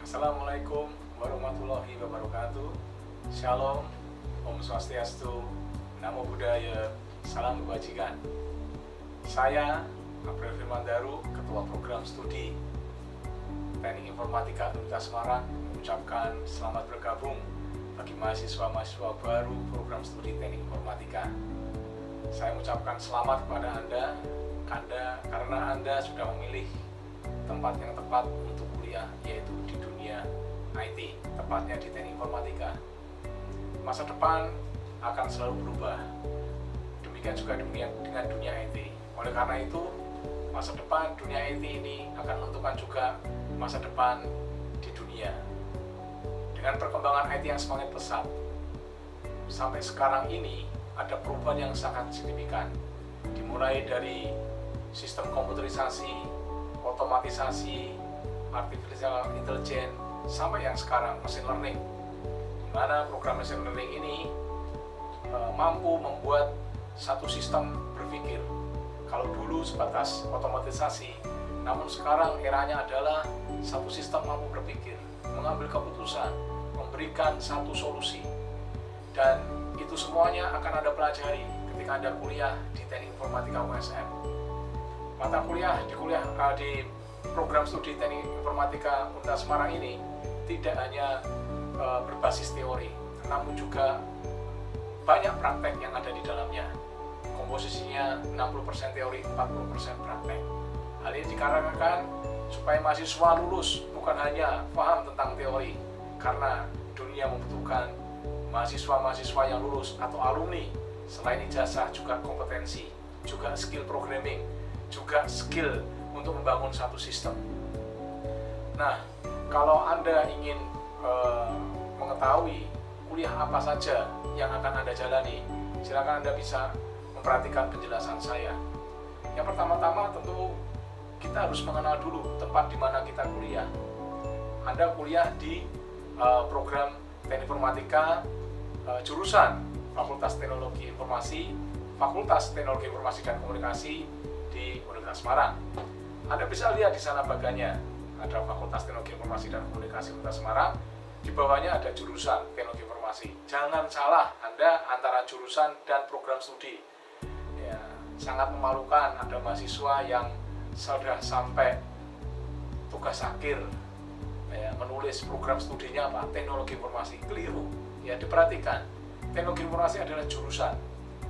Assalamualaikum warahmatullahi wabarakatuh. Shalom, Om Swastiastu, Namo Buddhaya, Salam Kebajikan. Saya April Firmandaru, Ketua Program Studi Teknik Informatika Universitas Semarang, mengucapkan selamat bergabung bagi mahasiswa-mahasiswa baru Program Studi Teknik Informatika. Saya mengucapkan selamat kepada Anda karena Anda sudah memilih tempat yang tepat untuk kuliah, yaitu di dunia IT, tepatnya di Teknik Informatika. Masa depan akan selalu berubah, demikian juga dengan dunia IT. Oleh karena itu, masa depan dunia IT ini akan menentukan juga masa depan di dunia. Dengan perkembangan IT yang semakin pesat, sampai sekarang ini ada perubahan yang sangat signifikan, dimulai dari sistem komputerisasi, otomatisasi, artificial intelligence, sampai yang sekarang machine learning, di mana program machine learning ini mampu membuat satu sistem berpikir. Kalau dulu sebatas otomatisasi, namun sekarang eranya adalah satu sistem mampu berpikir, mengambil keputusan, memberikan satu solusi, dan itu semuanya akan Anda pelajari ketika Anda kuliah di Teknik Informatika USM. Mata kuliah di program studi Teknik Informatika Universitas Semarang ini tidak hanya berbasis teori, namun juga banyak praktek yang ada di dalamnya. Komposisinya 60% teori, 40% praktek. Hal ini dikarenakan supaya mahasiswa lulus bukan hanya paham tentang teori, karena dunia membutuhkan mahasiswa-mahasiswa yang lulus atau alumni selain ijazah juga kompetensi, juga skill programming, juga skill untuk membangun satu sistem. Nah, kalau Anda ingin mengetahui kuliah apa saja yang akan Anda jalani, silakan Anda bisa memperhatikan penjelasan saya. Yang pertama-tama tentu kita harus mengenal dulu tempat di mana kita kuliah. Anda kuliah di program Teknik Informatika jurusan Fakultas Teknologi Informasi, Fakultas Teknologi Informasi dan Komunikasi di Universitas Semarang. Anda bisa lihat di sana bagiannya ada Fakultas Teknologi Informasi dan Komunikasi Universitas Semarang. Di bawahnya ada jurusan Teknologi Informasi. Jangan salah Anda antara jurusan dan program studi. Ya, sangat memalukan ada mahasiswa yang sudah sampai tugas akhir ya, menulis program studinya apa? Teknologi Informasi. Keliru. Ya, diperhatikan. Teknologi Informasi adalah jurusan.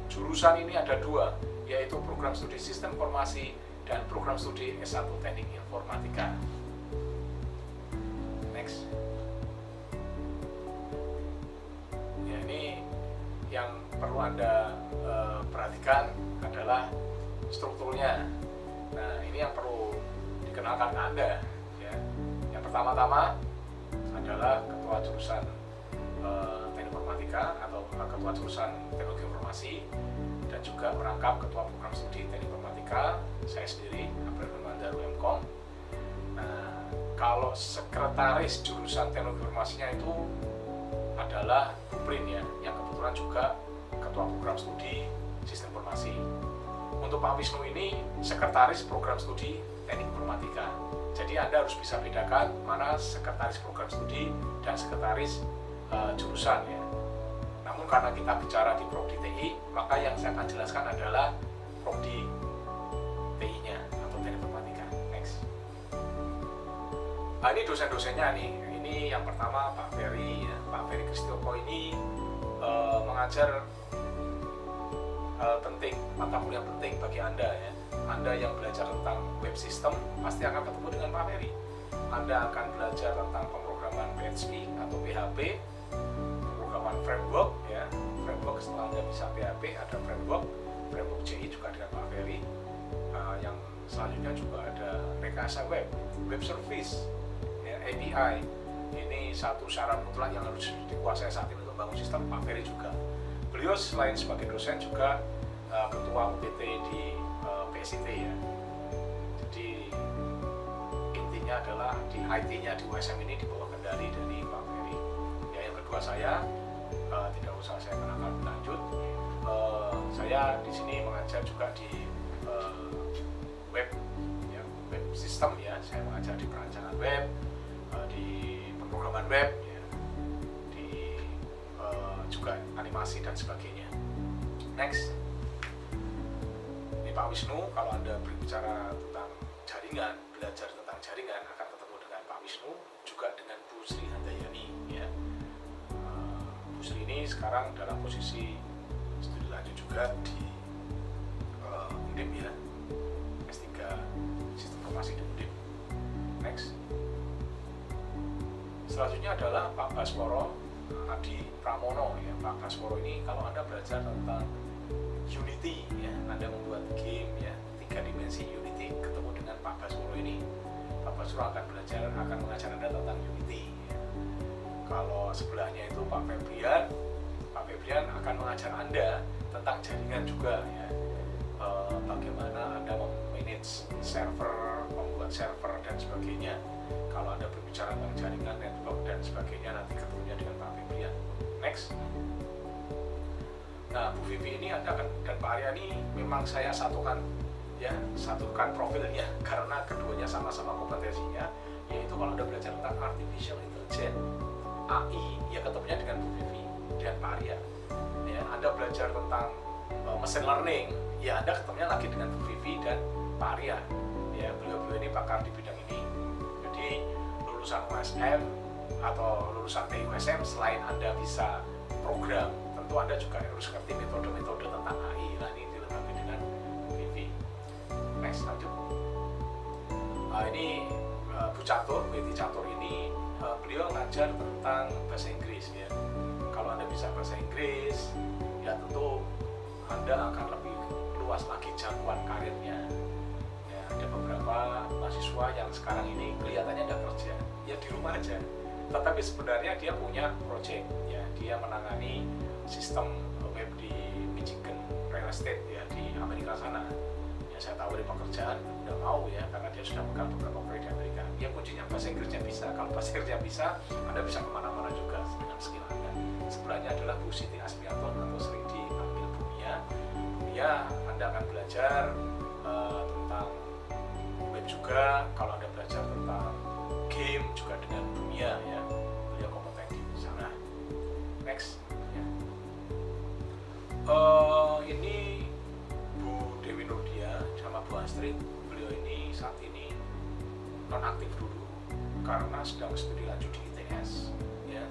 Jurusan ini ada dua, yaitu program studi Sistem Informasi dan program studi S1 Teknik Informatika. Next. Ya, ini yang perlu Anda perhatikan adalah strukturnya. Nah, ini yang perlu dikenalkan ke Anda. Ya. Yang pertama-tama adalah ketua jurusan Teknik Informatika atau ketua jurusan Teknologi Informasi, dan juga merangkap ketua program studi Teknik Informatika, saya sendiri, April Firmandaru MKOM. Nah, kalau sekretaris jurusan Teknologi Informasinya itu adalah Bu Prin ya, yang kebetulan juga ketua program studi Sistem Informasi. Untuk Pak Wisnu ini sekretaris program studi Teknik Informatika. Jadi Anda harus bisa bedakan mana sekretaris program studi dan sekretaris jurusan ya. Namun karena kita bicara di Prodi TI, maka yang saya akan jelaskan adalah Prodi TI-nya atau Teknik Informatika. Next. Ini dosen-dosennya nih. Ini yang pertama Pak Ferry ya. Pak Ferry Kristioko ini mengajar penting, mata kuliah penting bagi Anda ya. Anda yang belajar tentang web system pasti akan ketemu dengan Pak Ferry. Anda akan belajar tentang pemrograman PHP atau PHP, pemrograman framework ya. Framework setelah Anda bisa PHP ada framework JI juga dengan Pak Ferry. Yang selanjutnya juga ada rekayasa web service ya, API. Ini satu syarat mutlak yang harus dikuasai saat ini untuk membangun sistem. Pak Ferry juga. Beliau selain sebagai dosen juga ketua UPT di PSIT ya. Jadi intinya adalah di IT-nya di USM ini di bawah kendali dari Pak Ferry. Ya, yang kedua saya tidak usah saya kenalkan lebih lanjut. Saya di sini mengajar juga di web ya, web system ya. Saya mengajar di perancangan web, di pemrograman web ya, di juga animasi dan sebagainya. Next, ini Pak Wisnu. Kalau Anda berbicara tentang jaringan, belajar tentang jaringan, akan ketemu dengan Pak Wisnu, juga dengan Bu Sri Handayani ya. Bu Sri ini sekarang dalam posisi studi lanjut juga di Undip ya, S3 Sistem Informasi di Undip. Next, selanjutnya adalah Pak Basworo Adi Pramono ya. Pak Basworo ini kalau Anda belajar tentang Unity ya, Anda membuat game ya, 3 dimensi Unity, ketemu dengan Pak Basworo ini. Pak Basworo akan mengajar Anda tentang Unity ya. Kalau sebelahnya itu Pak Febrian akan mengajar Anda tentang jaringan juga ya. Bagaimana Anda memanage server, membuat server dan sebagainya. Kalau Anda berbicara tentang jaringan, network dan sebagainya, nanti ketemunya dengan Pak Febrian. Next. Nah, Bu Vivi ini Anda dan Pak Arya ini memang saya satukan profilnya karena keduanya sama-sama kompetensinya, yaitu kalau Anda belajar tentang artificial intelligence AI ya ketemunya dengan Bu Vivi dan Pak Arya ya. Anda belajar tentang machine learning ya, Anda ketemunya lagi dengan Bu Vivi dan Pak Arya ya. Beliau-beliau ini pakar di bidang ini. Jadi lulusan USM atau lulusan TUSM, selain Anda bisa program, tentu Anda juga harus ngerti metode-metode tentang AI. Nah, ini dilengkapi dengan Bu Vivi. Next, lanjut. Ini Bu Catur, Weti Catur ini beliau ngajar tentang bahasa Inggris ya. Kalau Anda bisa bahasa Inggris, ya tentu Anda akan lebih luas lagi jangkauan karirnya. Ya, ada beberapa mahasiswa yang sekarang ini kelihatannya tidak kerja, ya di rumah aja. Tetapi sebenarnya dia punya project ya, dia menangani sistem web di Michigan real estate ya, di Amerika sana. Ya, saya tahu dari pekerjaan udah mau ya, karena dia sudah pegang beberapa proyek di Amerika. Ya kuncinya bahasa Inggrisnya bisa. Kalau bahasa Inggrisnya bisa, Anda bisa kemana-mana juga dengan skill Anda. Sebelahnya adalah Bu Siti Asmianto atau sering dipanggil Bunia. Bunia, Anda akan belajar tentang web juga. Kalau Anda belajar tentang game juga dengan Bunia ya, beliau kompeten di sana. Next ya. Ini Bu Dewi Nurdia sama Bu Astrid. Beliau ini saat ini nonaktif dulu karena sedang studi lanjut di ITS ya,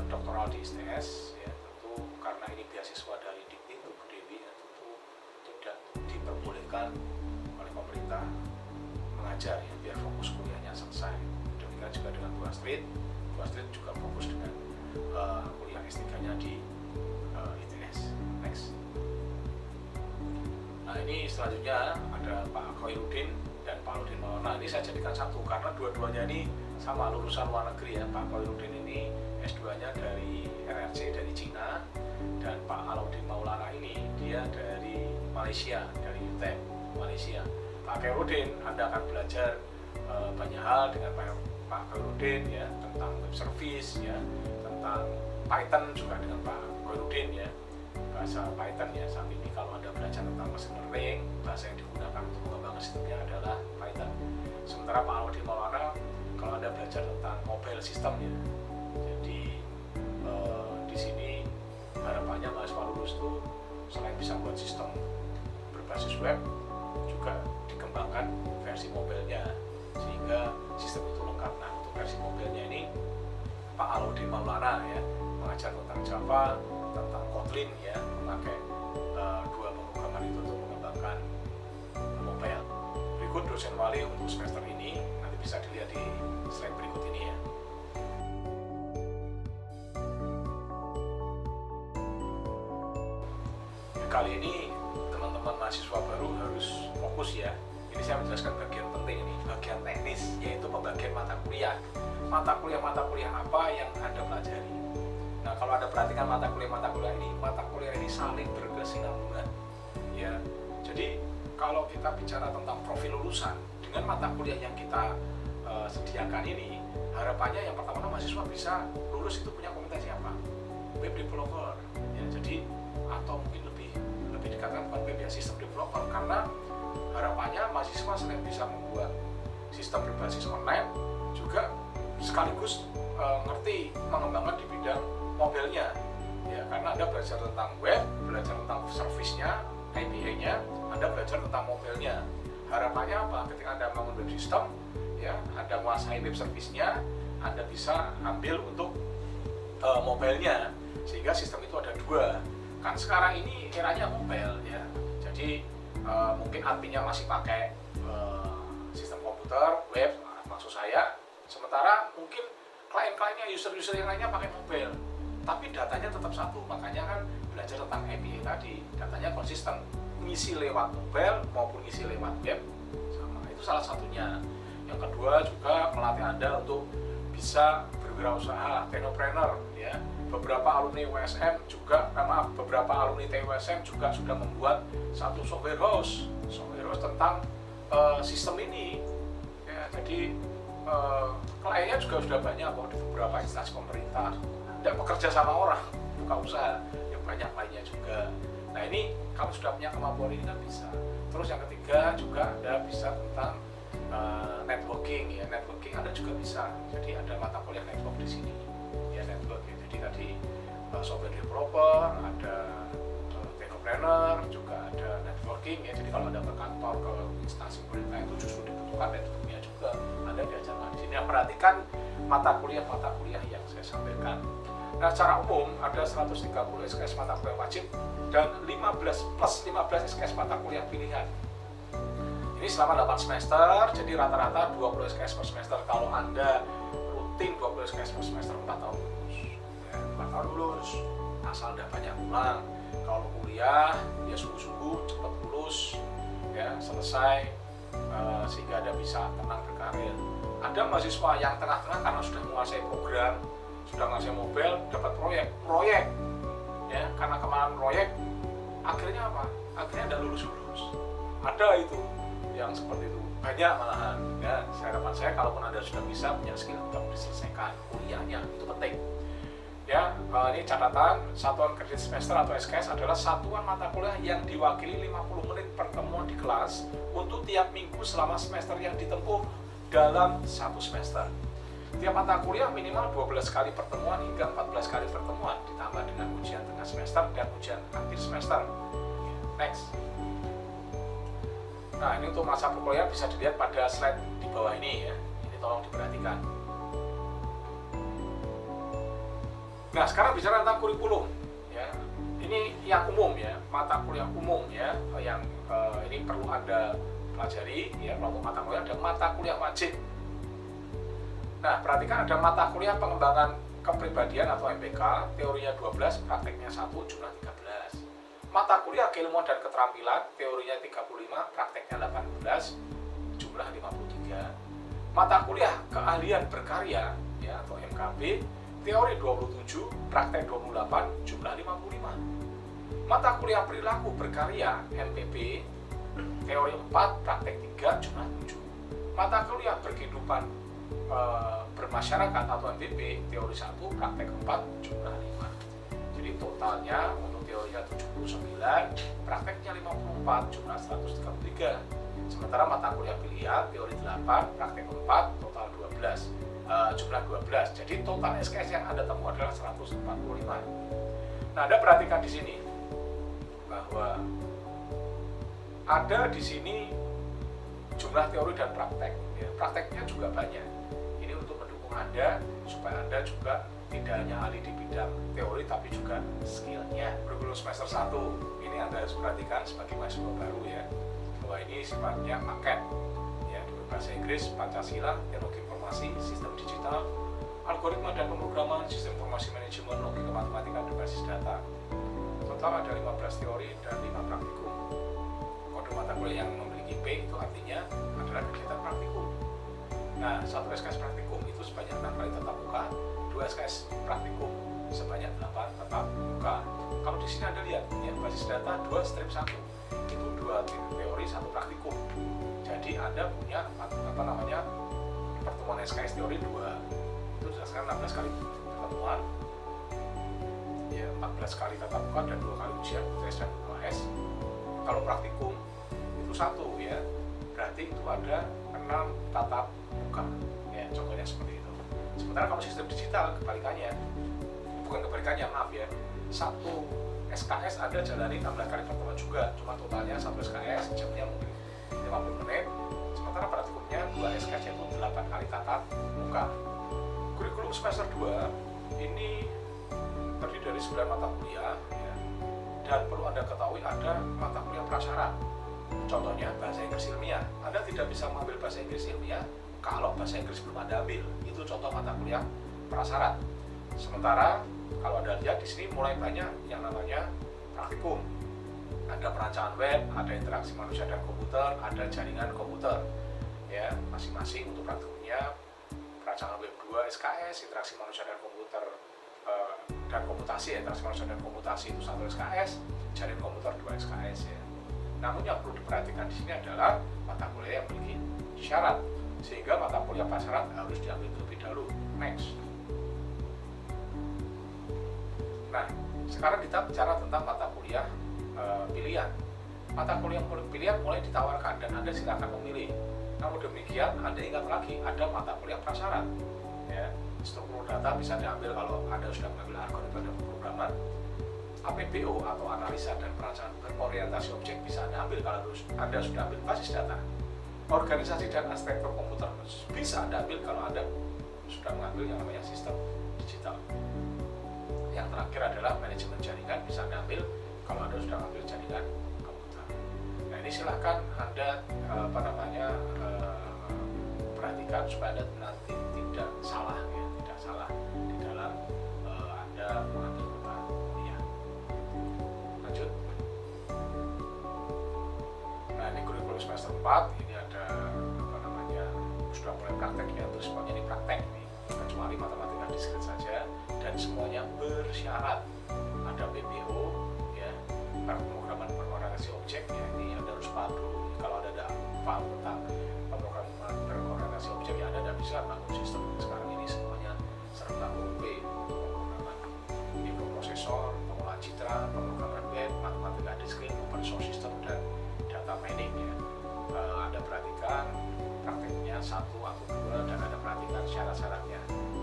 doktoral di ITS ya. Tentu karena ini beasiswa dari Dikti Bu Dewi ya, tentu tidak diperbolehkan oleh pemerintah mengajar ya, biar fokus kuliahnya selesai. Demikian juga dengan Bu Astrid. Bu Astrid juga fokus dengan kuliah S3-nya di ITS. Next. Nah, ini selanjutnya ada Pak Khairuddin dan Pak Alauddin Maulana. Ini saya jadikan satu karena dua-duanya ini sama lulusan luar negeri ya. Pak Khairuddin ini S2-nya dari RRC dari Cina, dan Pak Alauddin Maulana ini dia dari Malaysia, dari UTM Malaysia. Pak Khairuddin, Anda akan belajar banyak hal dengan Pak Khairuddin ya, tentang web service ya, tentang Python juga dengan Pak Khairuddin ya, bahasa Python ya. Saat ini kalau Anda belajar tentang machine learning, bahasa yang digunakan untuk mengembangkan sistemnya adalah Python. Sementara Pak Alauddin Maulana, kalau Anda belajar tentang mobile system ya, jadi di sini harapannya mahasiswa lulus itu selain bisa buat sistem berbasis web, juga dikembangkan versi mobilenya sehingga sistem itu lengkap. Nah, untuk versi mobilnya ini Pak Alauddin Maulana ya, mengajar tentang Java, tentang Kotlin ya, memakai dua pemrograman itu untuk mengembangkan mobile. Berikut dosen wali untuk semester ini, nanti bisa dilihat di slide berikut ini ya. Kali ini teman-teman mahasiswa baru harus fokus ya. Ini saya menjelaskan bagian penting ini, bagian teknis, yaitu pembagian mata kuliah. Mata kuliah apa yang Anda pelajari. Nah, kalau Anda perhatikan mata kuliah ini saling berkesinambungan. Ya, jadi kalau kita bicara tentang profil lulusan dengan mata kuliah yang kita sediakan ini, harapannya yang pertama mahasiswa bisa lulus itu punya kompetensi apa? Web developer. Ya, jadi atau mungkin lebih dikatakan bukan web ya, sistem developer, karena harapannya mahasiswa selain bisa membuat sistem berbasis online juga sekaligus ngerti mengembangkan di bidang mobilnya ya, karena Anda belajar tentang web, belajar tentang servisnya, API-nya, Anda belajar tentang mobilnya. Harapannya apa? Ketika Anda membangun web system ya, Anda menguasai web servisnya, Anda bisa ambil untuk mobilnya, sehingga sistem itu ada dua. Kan sekarang ini eranya mobile ya, jadi mungkin adminnya masih pakai sistem komputer, web maksud saya, sementara mungkin klien-kliennya, user-user yang lainnya pakai mobile, tapi datanya tetap satu. Makanya kan belajar tentang API tadi, datanya konsisten, ngisi lewat mobile maupun ngisi lewat web sama, itu salah satunya. Yang kedua juga melatih Anda untuk bisa berwirausaha, technopreneur ya. Beberapa alumni USM juga, beberapa alumni TUSM juga sudah membuat satu software house tentang sistem ini ya. Jadi kliennya juga sudah banyak kok di beberapa instansi pemerintah. Tidak bekerja sama orang, buka usaha, yang banyak lainnya juga. Nah ini kalau sudah punya kemampuan ini kan bisa. Terus yang ketiga juga Anda bisa tentang networking ya, networking Anda juga bisa. Jadi ada mata kuliah network di sini ya, networking. Jadi tadi software developer, ada technopreneur, juga ada networking ya. Jadi kalau Anda berkantor ke instansi pemerintah itu justru dibutuhkan networkingnya juga. Anda diajarkan di sini. Nah, perhatikan mata kuliah yang saya sampaikan. Nah, secara umum ada 130 SKS mata kuliah wajib dan 15 SKS mata kuliah pilihan. Ini selama 8 semester, jadi rata-rata 20 SKS per semester. Kalau Anda rutin 20 SKS per semester, 4 tahun lulus. Ya, 4 tahun lulus, asal Anda banyak ulang. Kalau kuliah, ya sungguh-sungguh cepat lulus, ya selesai, sehingga Anda bisa tenang berkarir. Ada mahasiswa yang tengah-tengah karena sudah menguasai program, sudah menguasai mobile, dapat proyek, ya karena kemarin proyek, akhirnya apa? Akhirnya Anda lulus. Ada itu yang seperti itu, banyak malahan. Ya, harapan saya kalaupun Anda sudah bisa punya skill tetap diselesaikan kuliahnya, itu penting. Ya, ini catatan, satuan kredit semester atau SKS adalah satuan mata kuliah yang diwakili 50 menit pertemuan di kelas untuk tiap minggu selama semester yang ditempuh dalam satu semester. Tiap mata kuliah minimal 12 kali pertemuan hingga 14 kali pertemuan, ditambah dengan ujian tengah semester dan ujian akhir semester. Next. Nah, ini untuk masa perkuliahan bisa dilihat pada slide di bawah ini ya. Ini tolong diperhatikan. Nah, sekarang bicara tentang kurikulum ya. Ini yang umum ya, mata kuliah umum ya, yang ini perlu Anda pelajari ya. Kelompok mata kuliah ada mata kuliah wajib. Nah, perhatikan ada mata kuliah pengembangan kepribadian atau MPK, teorinya 12, prakteknya 1, jumlah 13. Mata kuliah keilmuan dan keterampilan, teorinya 35, prakteknya 18, jumlah 53. Mata kuliah keahlian berkarya ya atau MKB, teori 27, praktek 28, jumlah 55. Mata kuliah perilaku berkarya NPB, teori 4, praktek 3, jumlah 7. Mata kuliah berkehidupan bermasyarakat atau MPB, teori 1, praktek 4, jumlah 5. Jadi totalnya untuk teorinya 79, prakteknya 54, jumlah 133. Sementara mata kuliah pilihan, teori 8, praktek 4, total 12. Jumlah 12. Jadi total SKS yang Anda temui adalah 145. Nah, Anda perhatikan di sini bahwa ada di sini jumlah teori dan praktek. Ya, prakteknya juga banyak. Ini untuk mendukung Anda supaya Anda juga tidak hanya ahli di bidang teori tapi juga skillnya. Kurikulum semester 1 ini Anda harus perhatikan sebagai mahasiswa baru ya, bahwa ini sifatnya paket ya, bahasa Inggris, Pancasila, teknologi informasi, sistem digital, algoritma dan pemrograman, sistem informasi manajemen, logika matematika dan basis data. Total ada 15 teori dan 5 praktikum. Kode mata kuliah yang memiliki P itu artinya adalah kegiatan praktikum. Nah, 1 SKS praktikum itu sebanyak 6 kali tatap muka, 2 SKS praktikum sebanyak 8 tatap muka. Kalau di sini Anda lihat, ya, basis data 2 strip 1 itu 2 teori 1 praktikum. Jadi Anda punya pertemuan SKS teori 2 itu sekarang 16 kali pertemuan ya, 14 kali tatap muka dan 2 kali ujian UTS dan UAS. Kalau praktikum itu 1 ya, berarti itu ada 6 tatap muka ya, contohnya seperti itu. Sementara kalau sistem digital kebalikannya, bukan kebalikannya, maaf ya, satu SKS Anda jalani 16 kali pertemuan juga, cuma totalnya satu SKS jamnya mungkin 50 menit, sementara praktikumnya 2 SKS yaitu 8 kali tatap muka. Kurikulum semester 2 ini terdiri dari 9 mata kuliah ya, dan perlu Anda ketahui ada mata kuliah prasyarat. Contohnya bahasa Inggris ilmiah. Anda tidak bisa mengambil bahasa Inggris ilmiah kalau bahasa Inggris belum Anda ambil. Itu contoh mata kuliah prasyarat. Sementara kalau Anda lihat di sini mulai banyak yang namanya praktikum. Ada perancangan web, ada interaksi manusia dan komputer, ada jaringan komputer. Ya, masing-masing untuk praktikumnya perancangan web 2 SKS, interaksi manusia dan komputer dan komputasi, interaksi manusia dan komputasi itu 1 SKS, jaringan komputer 2 SKS ya. Namun yang perlu diperhatikan di sini adalah mata kuliah yang memiliki syarat, sehingga mata kuliah prasyarat harus diambil terlebih dahulu. Next. Nah, sekarang kita bicara tentang mata kuliah pilihan. Mata kuliah pilihan mulai ditawarkan dan Anda silakan memilih. Namun demikian, Anda ingat lagi ada mata kuliah prasyarat. Ya, struktur data bisa diambil kalau Anda sudah mengambil algoritma dan pemrograman. APBO atau analisa dan perancangan berorientasi objek bisa Anda ambil kalau Anda sudah ambil basis data. Organisasi dan arsitektur komputer bisa Anda ambil kalau Anda sudah mengambil yang namanya sistem digital. Yang terakhir adalah manajemen jaringan bisa Anda ambil kalau Anda sudah mengambil jaringan komputer. Nah, ini silahkan Anda perhatikan supaya Anda nanti tidak salah ya, tidak salah di dalam Anda mengambil mata kuliah. Lanjut. Nah, ini kurikulum semester 4, ini ada sudah mulai praktek ya, terus semuanya ini praktek nih, kecuali matematika diskret saja dan semuanya bersyarat. Ada PBO ya, pemrograman berorientasi objek ya, ini Anda harus paham dulu. Kalau Anda tidak paham tentang pemrograman berorientasi objek ya, Anda tidak bisa bangun sistem. Sekarang ini semuanya serta UP, pemrograman mikroprosesor, pengolahan citra, pemrograman web, matematika diskret, open source system, dan data mining ya. Anda perhatikan prakteknya 1 atau 2 dan Anda perhatikan syarat-syaratnya.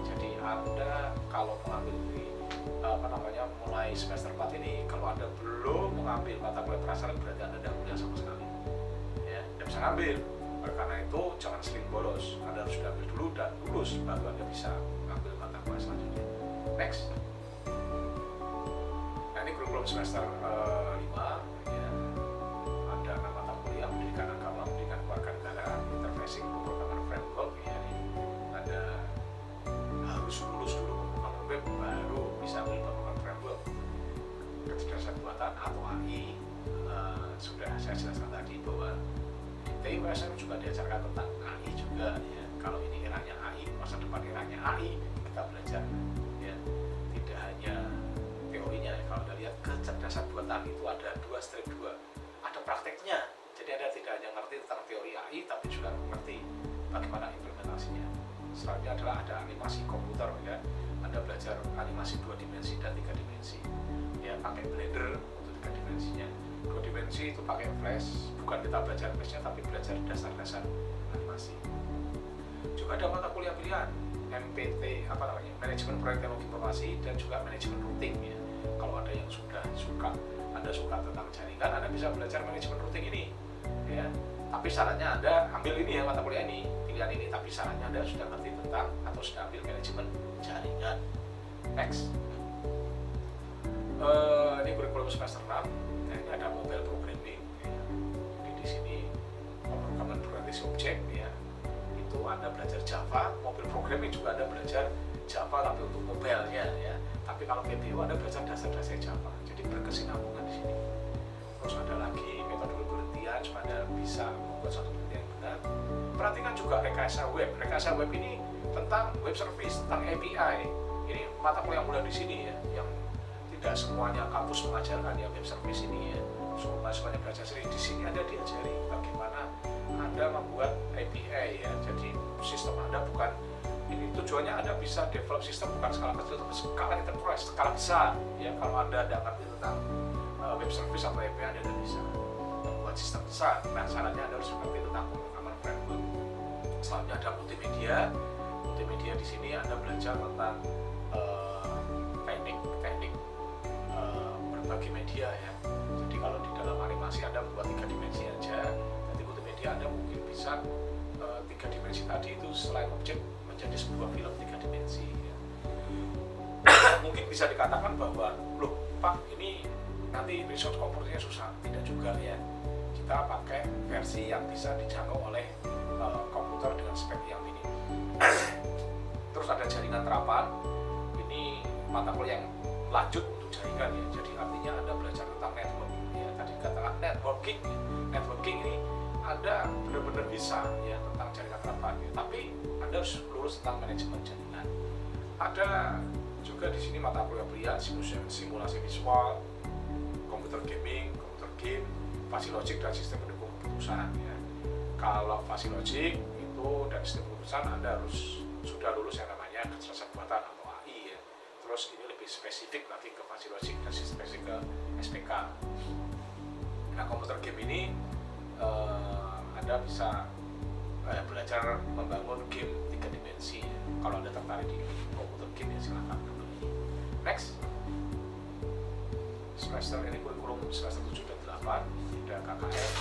Jadi Anda kalau mengambil di mulai semester 4 ini, kalau Anda belum mengambil mata kuliah prasyarat berarti Anda tidak kuliah sama sekali. Ya, tidak bisa ngambil. Karena itu jangan sering bolos. Anda harus sudah ambil dulu dan lulus baru Anda bisa mengambil mata kuliah selanjutnya. Next. Nah, ini kurikulum semester 5 ya. Ada mata kuliah pendidikan agama, pendidikan kewarganegaraan, interfacing, pemrograman framework ya. Ada harus lulus dulu pemrograman web baru bisa ambil pemrograman framework. Kecerdasan buatan atau AI sudah saya jelaskan tadi bahwa di TIUSM juga diajarkan tentang AI juga ya. Kalau ini eranya AI, masa depan eranya AI, kita belajar ya. Tidak hanya teorinya ya. Kalau Anda lihat kecerdasan buatan itu ada 2/2, ada prakteknya. Jadi Anda tidak hanya ngerti tentang teori AI, tapi juga mengerti bagaimana implementasinya. Selanjutnya adalah ada animasi komputer ya. Anda belajar animasi 2 dimensi dan 3 dimensi. Ya, pakai Blender untuk 3 dimensinya. 2 dimensi itu pakai Flash, bukan kita belajar Flash-nya tapi belajar dasar-dasar animasi. Juga ada mata kuliah pilihan MPT manajemen proyek teknologi informasi dan juga manajemen routing ya. Kalau ada yang Anda suka tentang jaringan, Anda bisa belajar manajemen routing ini ya. Tapi syaratnya Anda ambil ini ya, mata kuliah ini, pilihan ini, tapi syaratnya Anda sudah ngerti tentang atau sudah ambil manajemen jaringan. Next. Ini kurikulum semester 6. Nah, ini ada mobile programming ya. Jadi di sini pemrograman berorientasi objek ya. Itu Anda belajar Java, mobile programming juga Anda belajar Java tapi untuk mobile-nya ya. Tapi kalau PBO Anda belajar dasar-dasar Java. Jadi berkesinambungan di sini. Terus ada lagi metode penelitian supaya Anda bisa membuat suatu penelitian benar. Perhatikan juga rekayasa web. Rekayasa web ini tentang web service, tentang API. Ini mata kuliah mulai di sini ya, yang tidak semuanya kampus mengajarkan ya web service ini ya. Semuanya belajar sendiri. Di sini Anda diajari bagaimana Anda membuat API ya. Jadi sistem Anda bukan ini, tujuannya Anda bisa develop sistem bukan skala kecil tapi skala enterprise, skala besar ya. Kalau Anda tidak ngerti tentang web service atau API, Anda tidak bisa membuat sistem besar. Nah, syaratnya Anda harus mengerti tentang pemrograman framework. Selanjutnya ada multimedia multimedia di sini Anda belajar tentang teknik berbagi media ya. Jadi kalau di dalam animasi Anda membuat 3 dimensi aja, nanti multimedia Anda mungkin bisa 3 dimensi tadi itu selain objek menjadi sebuah film 3 dimensi ya. Mungkin bisa dikatakan bahwa loh Pak, ini nanti resource komputernya susah. Tidak juga ya, kita pakai versi yang bisa dijangkau oleh komputer dengan spek yang minim. Terus ada jaringan terapan, ini mata kuliah yang lanjut untuk jaringan ya. Jadi artinya Anda belajar tentang network ya. Tadi katakan networking ini Anda benar-benar bisa ya tentang jaringan terapan ya. Tapi Anda harus lulus tentang manajemen jaringan. Ada juga di sini mata kuliah pria, simulasi visual, komputer gaming, komputer game, fasi logik dan sistem pendukung keputusan ya. Kalau fasi logik itu dan sistem keputusan Anda harus sudah lulus yang namanya kecerdasan buatan atau AI ya. Terus ini lebih spesifik lagi ke fasi logik dan spesifik ke SPK. Nah, komputer game ini Anda bisa belajar membangun game 3 dimensi ya. Kalau Anda tertarik di komputer game ya silahkan dulu. Next, semester ini kurikulum semester 7 dan 8 ada KKN,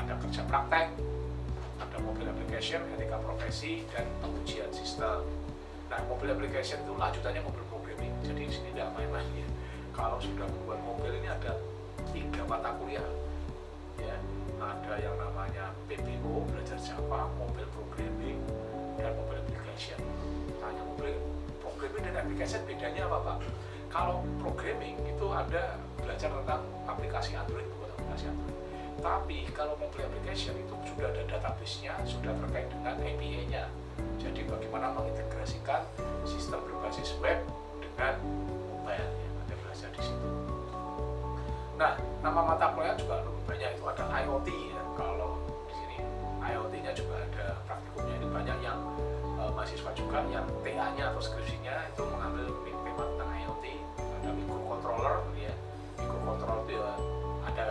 ada kerja praktek, ada mobile application, etika profesi, dan pengujian sistem. Nah, mobile application itu lanjutannya mobile programming, jadi di sini tidak main-main ya. Kalau sudah membuat mobil ini ada 3 mata kuliah ya, ada yang namanya PPO, belajar Java, mobile programming, dan mobile application. Tanya mobile programming dan application bedanya apa Pak? Kalau programming itu ada belajar tentang aplikasi Android, bukan aplikasi Android. Tapi kalau mobile application itu sudah ada database-nya, sudah terkait dengan API-nya. Jadi bagaimana mengintegrasikan sistem berbasis web dengan mobile ya, Anda belajar di situ. Nah, nama mata kuliah juga lebih banyak, itu ada IoT ya. Kalau di sini IoT-nya juga ada praktikumnya, ini banyak yang mahasiswa juga yang TA-nya atau skripsinya itu mengambil tema tentang IoT. Ada microcontroller ya, microcontroller itu ya, ada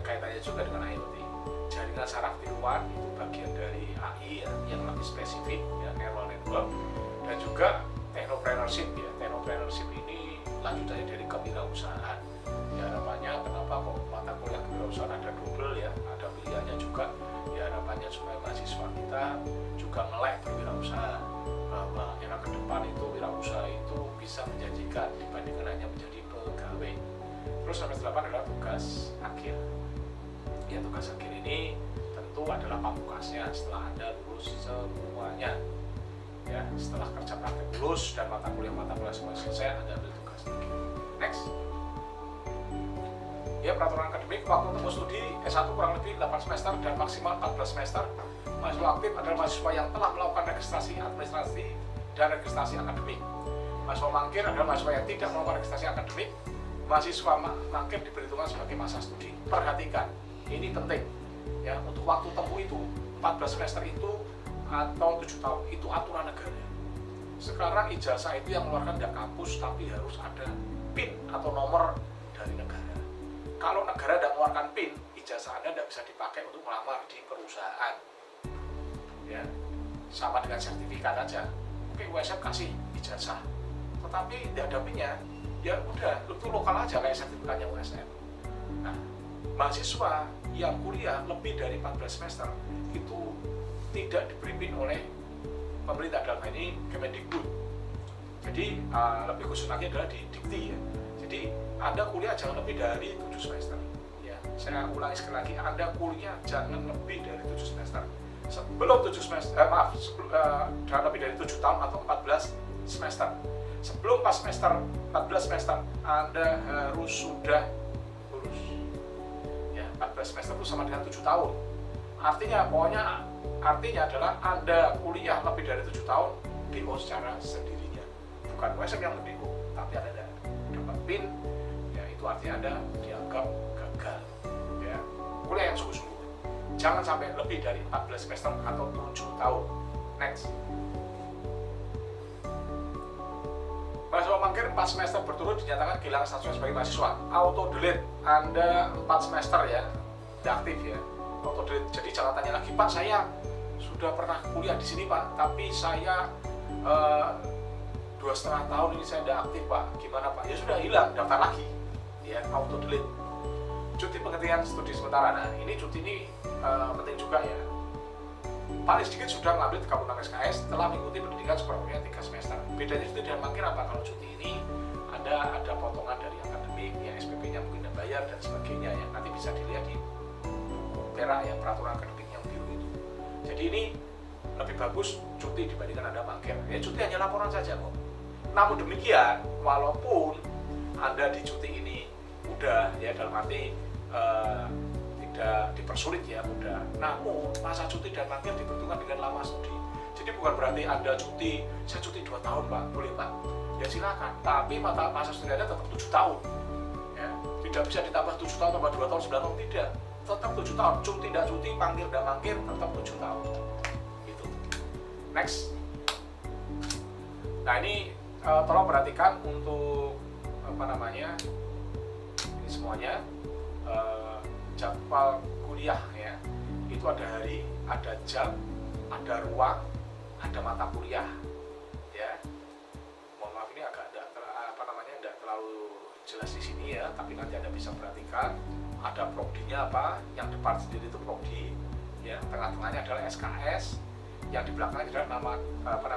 kaitannya juga dengan IoT. Jaringan saraf tiruan itu bagian dari AI ya, yang lebih spesifik ya, neural network, dan juga technopreneurship ya. Technopreneurship ini lanjutannya dari kewirausahaan. Ya harapannya kenapa kok mata kuliah kewirausahaan ada double ya, ada pilihannya juga. Ya harapannya supaya mahasiswa kita juga melek berwirausaha, bahwa era ke depan itu wirausaha itu bisa menjanjikan dibandingkan hanya menjadi pegawai. Terus semester 8 adalah tugas akhir. Ya tugas akhir ini tentu adalah pamungkasnya setelah Anda lulus semuanya. Ya, setelah kerja praktek lulus dan mata kuliah semua selesai, Anda ambil tugas akhir. Next. Ya, peraturan akademik waktu tempuh studi S1 kurang lebih 8 semester dan maksimal 14 semester. Mahasiswa aktif adalah mahasiswa yang telah melakukan registrasi administrasi dan registrasi akademik. Mahasiswa mangkir adalah mahasiswa yang tidak melakukan registrasi akademik. Mahasiswa mangkir diperhitungkan sebagai masa studi. Perhatikan, ini penting ya, untuk waktu tempuh itu 14 semester itu atau 7 tahun itu aturan negara. Sekarang ijazah itu yang mengeluarkan tidak kampus, tapi harus ada PIN atau nomor dari negara. Kalau negara tidak mengeluarkan PIN, ijazah Anda tidak bisa dipakai untuk melamar di perusahaan. Ya, sama dengan sertifikat aja. Oke, USM kasih ijazah, tetapi tidak ada PIN-nya, ya udah, itu lokal aja kayak sertifikatnya USM. Nah, mahasiswa yang kuliah lebih dari 14 semester itu tidak diberi PIN oleh pemerintah, dalam ini Kemendikbud. Jadi lebih khusus lagi adalah di Dikti ya. Jadi Anda kuliah jangan lebih dari 7 semester. Ya, saya ulangi sekali lagi, Anda kuliah jangan lebih dari 7 semester. Sebelum 7 semester, jangan lebih dari 7 tahun atau 14 semester. Sebelum 14 semester, Anda harus sudah lulus. Ya, 14 semester itu sama dengan 7 tahun. Artinya adalah Anda kuliah lebih dari 7 tahun, DO secara sendirinya. Bukan USM yang DO, tapi Anda dapat PIN, ya itu artinya Anda dianggap gagal. Ya, kuliah yang sungguh-sungguh. Jangan sampai lebih dari 14 semester atau 7 tahun. Next. Mahasiswa mangkir 4 semester berturut dinyatakan kehilangan statusnya sebagai mahasiswa. Auto delete, Anda 4 semester ya, tidak aktif ya. Auto delete. Jadi jangan tanya lagi, Pak saya sudah pernah kuliah di sini Pak, tapi saya 2,5 tahun ini saya tidak aktif Pak, gimana Pak? Ya sudah, hilang, daftar lagi, ya, auto delete. Cuti penghentian studi sementara. Nah, ini cuti ini penting juga ya. Paling sedikit sudah mengambil 36 SKS setelah mengikuti pendidikan sekurang-kurangnya 3 semester. Bedanya cuti dan mangkir apa? Kalau cuti ini ada potongan dari akademik, ya SPP-nya mungkin tidak bayar dan sebagainya ya. Nanti bisa dilihat di perak ya, peraturan akademik yang biru itu. Jadi ini lebih bagus cuti dibandingkan Anda mangkir. Ya cuti hanya laporan saja kok. Namun demikian, walaupun Anda di cuti ini udah ya dalam arti tidak dipersulit ya mudah, namun masa cuti dan mangkir diperhitungkan dengan lama studi. Jadi bukan berarti Anda cuti, saya cuti 2 tahun Pak, boleh Pak, ya silakan, tapi masa studi Anda tetap 7 tahun ya. Tidak bisa ditambah 7 tahun tambah 2 tahun 9 tahun, tidak, tetap 7 tahun, cuti tidak cuti, mangkir tidak mangkir, tetap 7 tahun gitu. Next. Nah ini tolong perhatikan untuk apa namanya, ini semuanya jadwal kuliah ya, itu ada hari, ada jam, ada ruang, ada mata kuliah ya. Mohon maaf ini agak tidak terlalu jelas di sini ya, tapi nanti Anda bisa perhatikan ada prodinya apa, yang depan sendiri itu prodi ya, tengah-tengahnya adalah SKS, yang di belakangnya adalah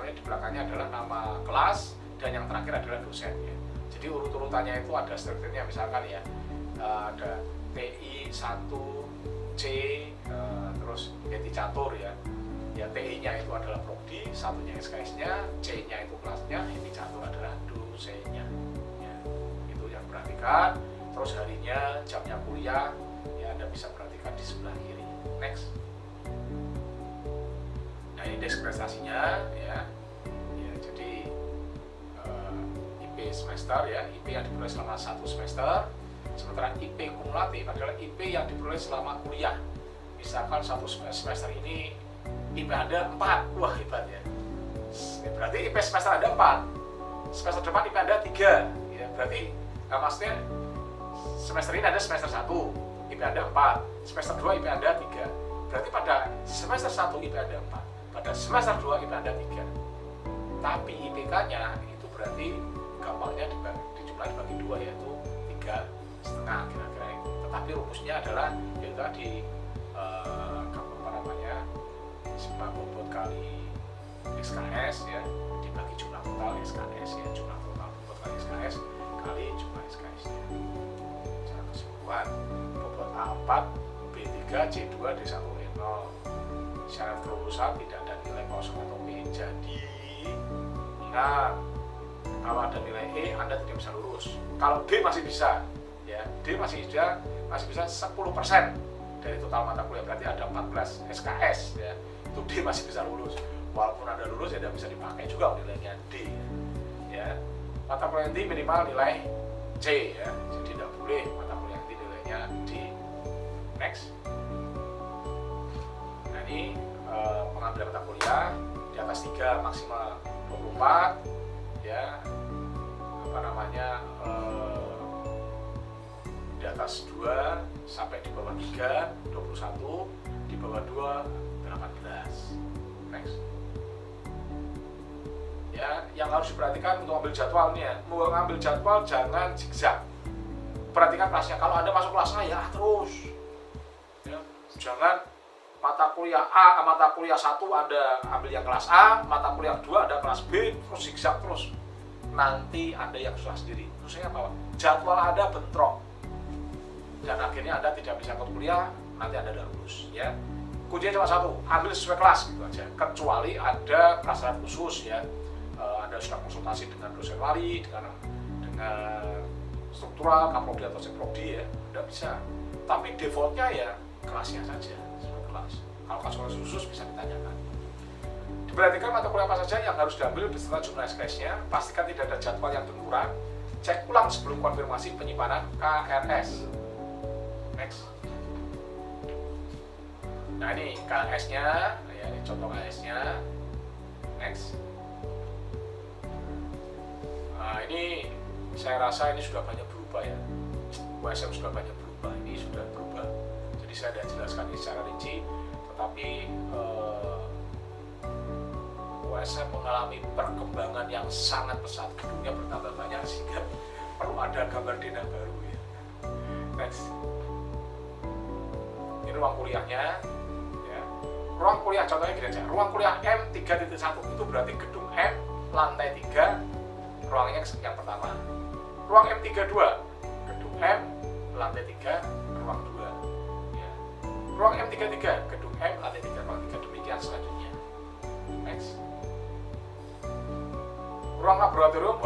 di belakangnya adalah nama kelas, dan yang terakhir adalah dosen ya. Jadi urut-urutannya itu ada strukturnya, misalkan ya ada TI 1C, terus Yeti Catur ya. Ya TI-nya itu adalah prodi, satunya SKS-nya, C-nya itu kelasnya, Yeti Catur adalah dosennya. Ya, itu yang perhatikan. Terus harinya, jamnya kuliah, ya Anda bisa perhatikan di sebelah kiri. Next. Nah ini desk prestasinya ya. Ya jadi IP semester ya, IP yang diperoleh selama 1 semester. Sementara IP kumulatif adalah IP yang diperoleh selama kuliah. Misalkan 1 semester ini IP Anda 4, wah hebat ya. Berarti IP semester Anda 4, semester depan IP Anda 3 ya, berarti maksudnya semester ini ada semester 1 IP Anda 4, semester 2 IP Anda 3. Berarti pada semester 1 IP Anda 4, pada semester 2 IP Anda 3. Tapi IPK-nya itu berarti gampangnya dijumlah dibagi 2, yaitu 3,5 kira-kira itu. Tetapi rumusnya adalah yaitu tadi jumlah bobot kali SKS ya, dibagi jumlah total SKS ya, jumlah total bobot kali SKS kali jumlah SKS nya. Secara keseluruhan bobot A4 B3 C2 D1 E0. Syarat kelulusan tidak ada nilai kosong atau B. Jadi ingat, kalau ada nilai E Anda tidak bisa lulus. Kalau D masih bisa ya, D masih bisa 10% dari total mata kuliah, berarti ada 14 SKS ya, itu D masih bisa lulus. Walaupun Anda lulus ya tidak bisa dipakai juga nilainya D ya. Mata kuliah inti minimal nilai C ya, jadi tidak boleh mata kuliah inti nilainya D. Next. Nah ini pengambilan mata kuliah di atas 3 maksimal 24 ya, apa namanya, di atas 2 sampai di bawah 3 21, di bawah 2 18. Next. Ya, yang harus diperhatikan untuk ambil jadwalnya, mau ngambil jadwal jangan zigzag. Perhatikan kelasnya. Kalau Anda masuk kelas A ya terus ya, jangan mata kuliah A, mata kuliah 1 Anda ambil yang kelas A, mata kuliah 2 ada kelas B, terus zigzag terus. Nanti Anda yang susah sendiri. Susahnya apa? Jadwal Anda bentrok dan akhirnya Anda tidak bisa ikut kuliah, nanti Anda tidak lulus ya. Kuncinya cuma satu, ambil sesuai kelas gitu aja. Kecuali ada prasyarat khusus ya, Anda sudah konsultasi dengan dosen wali, dengan struktural, kaprodi atau sekprodi ya, Anda bisa. Tapi defaultnya ya kelasnya saja, sesuai kelas. Kalau kasus khusus bisa ditanyakan. Diperhatikan mata kuliah apa saja yang harus diambil beserta jumlah SKS-nya. Pastikan tidak ada jadwal yang berkurang. Cek ulang sebelum konfirmasi penyimpanan KRS. Next. Nah ini KRS-nya, ya, ini contoh KRS-nya. Next. Nah ini saya rasa ini sudah banyak berubah ya. USM sudah banyak berubah, ini sudah berubah. Jadi saya tidak jelaskan ini secara rinci, tetapi USM mengalami perkembangan yang sangat pesat, gedungnya bertambah banyak sehingga perlu ada gambar denah baru ya. Next. Ini ruang kuliahnya ya. Ruang kuliah contohnya gini aja, ruang kuliah M3.1 itu berarti gedung M lantai 3 ruangnya yang pertama. Ruang M32 gedung M lantai 3 ruang 2 ya. Ruang M33 gedung M lantai 3 ruang 3, demikian selanjutnya. Next. Ruang laboratorium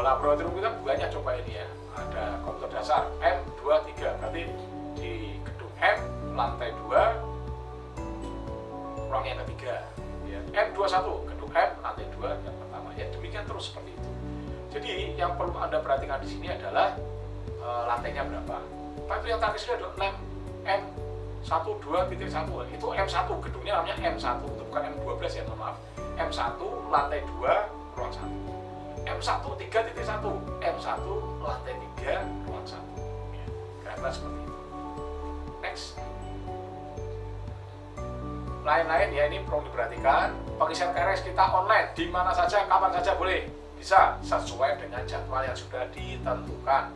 kita banyak coba ini ya. Ada komputer dasar M23 berarti di gedung M lantai 2 ruang yang ketiga ya. M21 gedung M lantai 2 yang pertama ya, demikian terus seperti itu. Jadi yang perlu Anda perhatikan di sini adalah lantainya berapa. Tapi yang terakhir sini adalah M12.1 itu M1, gedungnya namanya M1, itu bukan M12 ya, maaf. M1 lantai 2 ruang 1. M1 3.1 M1 lantai 3 ruang 1 ya, karena seperti itu. Next. Lain-lain ya, ini perlu diperhatikan. Pengisian KRS kita online, di mana saja, kapan saja boleh, bisa sesuai dengan jadwal yang sudah ditentukan.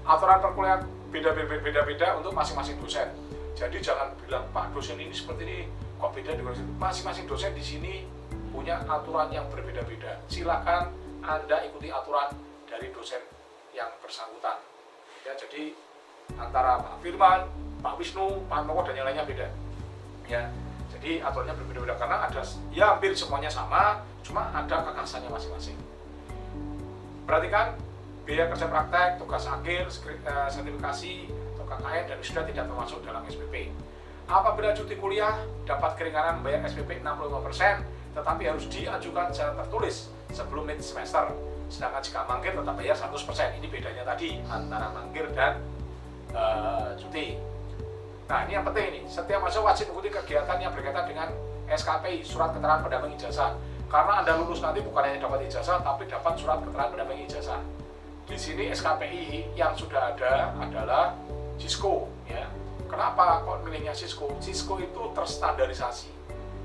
Aturan perkuliahan beda-beda untuk masing-masing dosen. Jadi jangan bilang Pak dosen ini seperti ini, kok beda dengan masing-masing dosen di sini punya aturan yang berbeda-beda. Silakan Anda ikuti aturan dari dosen yang bersangkutan. Ya, jadi antara Pak Firman, Pak Wisnu, Pak Moko dan yang lainnya beda. Ya, jadi aturannya berbeda-beda karena ada ya hampir semuanya sama, cuma ada kekhasannya masing-masing. Perhatikan biaya kerja praktek, tugas akhir, sertifikasi, atau KKN dan sudah tidak termasuk dalam SPP. Apabila cuti kuliah dapat keringanan bayar SPP 65%, tetapi harus diajukan secara tertulis sebelum mid semester. Sedangkan jika mangkir tetap bayar 100%. Ini bedanya tadi antara mangkir dan cuti. Nah, ini yang penting ini. Setiap mahasiswa wajib mengikuti kegiatan yang berkaitan dengan SKPI, surat keterangan pendamping ijazah. Karena Anda lulus nanti bukan hanya dapat ijazah, tapi dapat surat keterangan pendamping ijazah. Di sini SKPI yang sudah ada adalah Cisco ya. Kenapa kok milihnya Cisco? Cisco itu terstandarisasi.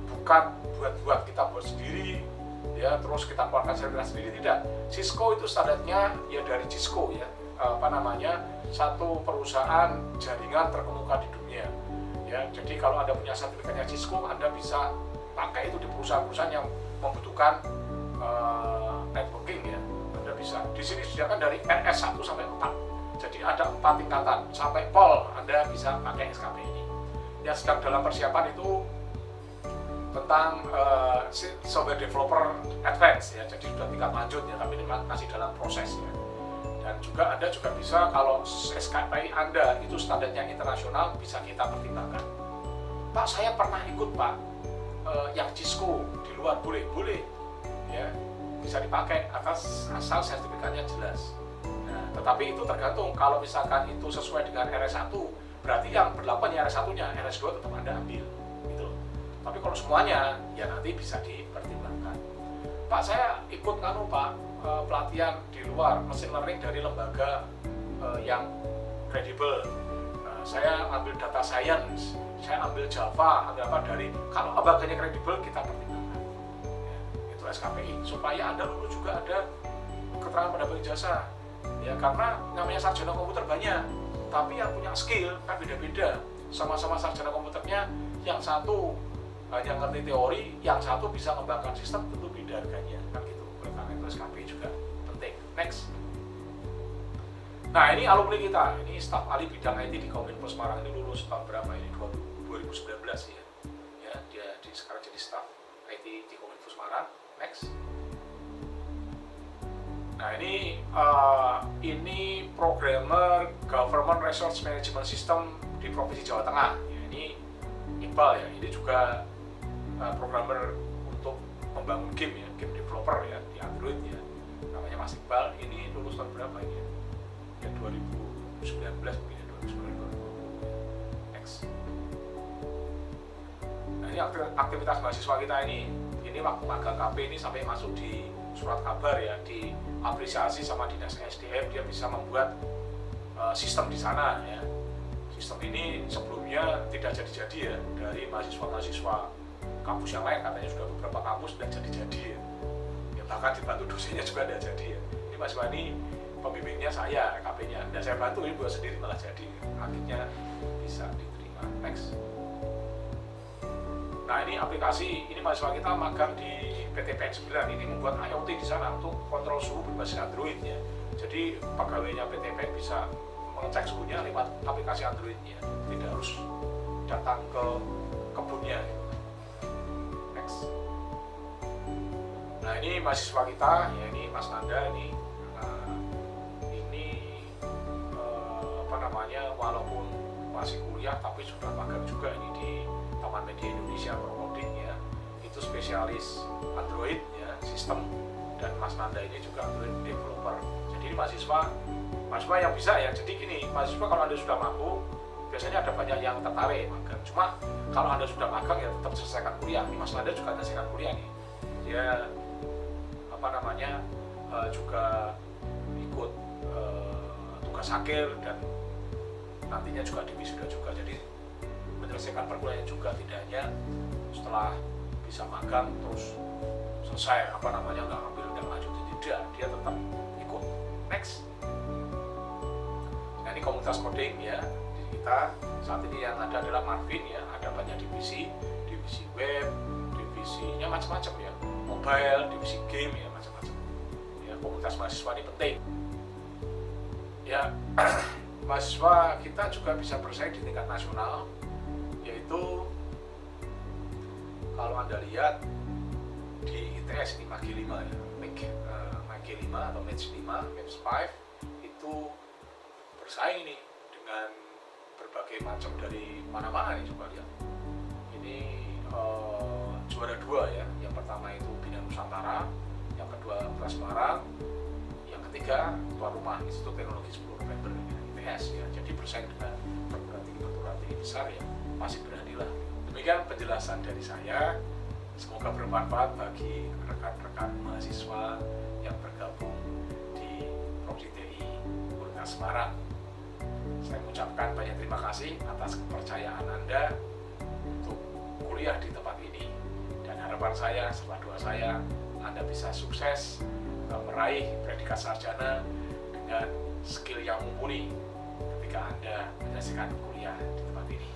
Bukan buat kita buat sendiri ya, terus kita keluarkan sertifikat sendiri, tidak. Cisco itu standarnya ya dari Cisco ya, satu perusahaan jaringan terkemuka di dunia ya. Jadi kalau Anda punya sertifikatnya Cisco, Anda bisa pakai itu di perusahaan-perusahaan yang membutuhkan networking ya. Anda bisa. Di sini disediakan dari RS1 sampai 4. Jadi ada 4 tingkatan sampai Pol Anda bisa pakai SKP ini. Yang sedang dalam persiapan itu tentang software developer advance ya, jadi sudah tingkat lanjut ya, tapi ini masih dalam proses ya. Dan juga Anda juga bisa, kalau SKPI Anda itu standarnya internasional, bisa kita pertimbangkan. Pak, saya pernah ikut Pak, yang Cisco di luar boleh ya, bisa dipakai asal sertifikatnya jelas. Nah, tetapi itu tergantung, kalau misalkan itu sesuai dengan RS1, berarti yang berlaku hanya RS1-nya, RS2 tetap Anda ambil. Tapi kalau semuanya, ya nanti bisa dipertimbangkan. Pak, saya ikut pelatihan di luar machine learning dari lembaga yang kredibel. Saya ambil data science, saya ambil Java, ambil apa dari, kalau lembaganya kredibel kita pertimbangkan. Ya, itu SKPI, supaya Anda lulus juga ada keterangan pendamping ijazah. Ya, karena namanya sarjana komputer banyak, tapi yang punya skill kan beda-beda. Sama-sama sarjana komputernya, yang satu hanya ngerti teori, yang satu bisa mengembangkan sistem, tentu beda harganya kan gitu. Oleh karena itu SKP juga penting. Next. Nah, ini alumni kita, ini staf ahli bidang IT di Kominfo Semarang, ini lulus tahun berapa ini? 2019 ya. Ya, dia sekarang jadi staf IT di Kominfo Semarang. Next. Nah, ini programmer Government Resource Management System di Provinsi Jawa Tengah. Ya, ini Iqbal ya, ini juga programmer untuk membangun game ya, game developer ya di Android ya, namanya Mas Iqbal. Ini lulus tahun berapa ini ya? 2019 mungkin ya, 2019. Next. Nah, ini aktivitas mahasiswa kita ini waktu magang KP ini sampai masuk di surat kabar ya, diapresiasi sama dinas SDM, dia bisa membuat sistem di sana ya. Sistem ini sebelumnya tidak jadi-jadi ya, dari mahasiswa-mahasiswa kampus yang lain, katanya sudah beberapa kampus sudah jadi-jadi ya. bahkan dibantu dosennya juga tidak jadi ya. Ini mahasiswa ini pembimbingnya saya, KP-nya, dan saya bantu, ini buat sendiri malah jadi, akhirnya bisa diterima. Next. Nah ini aplikasi, ini mahasiswa kita magang di PT PN9, ini membuat IoT di sana untuk kontrol suhu berbasis Android ya. Jadi pegawainya PT PN bisa mengecek suhunya lewat aplikasi Android-nya, tidak harus datang ke kebunnya. Next. Nah ini mahasiswa kita, ya ini Mas Nanda, ini walaupun masih kuliah tapi sudah magang juga ini di Taman Media Indonesia Promoting ya, itu spesialis Android ya, sistem, dan Mas Nanda ini juga Android developer. Jadi ini mahasiswa yang bisa ya. Jadi gini, mahasiswa kalau Anda sudah mampu, biasanya ada banyak yang tertarik magang. Cuma kalau Anda sudah magang ya tetap selesaikan kuliah. Ini Mas Nanda juga selesaikan kuliah nih. Dia juga ikut tugas akhir dan nantinya juga di wisuda juga, jadi menyelesaikan perkuliahan juga, tidak hanya setelah bisa magang terus selesai nggak ambil dan lanjutin, tidak, dia tetap ikut. Next. Nah ini komunitas coding ya, di kita saat ini yang ada adalah Marvin ya, ada banyak divisi web, divisinya macam-macam ya, mobile, divisi game ya, macam-macam ya. Komunitas mahasiswa ini penting ya. Mahasiswa kita juga bisa bersaing di tingkat nasional, yaitu kalau Anda lihat di ITS ini MAG 5 ya, MAG 5 atau Match 5, Match 5 itu bersaing nih dengan berbagai macam dari mana-mana nih, coba lihat. Ini juara 2 ya, yang pertama itu Bina Nusantara, yang kedua Universitas Semarang, yang ketiga tuan rumah Institut Teknologi 10 November ITS ya. Jadi bersaing dengan perguruan tinggi besar ya, masih beranilah. Demikian penjelasan dari saya, semoga bermanfaat bagi rekan-rekan mahasiswa yang bergabung di Prodi TI Universitas Semarang. Saya mengucapkan banyak terima kasih atas kepercayaan Anda untuk kuliah di tempat ini, dan harapan saya serta doa saya Anda bisa sukses meraih predikat sarjana dengan skill yang mumpuni ketika Anda menyelesaikan kuliah di tempat ini.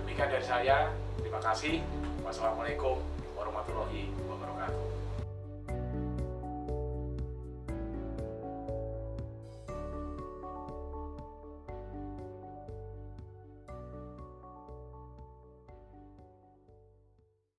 Demikian dari saya, terima kasih. Wassalamualaikum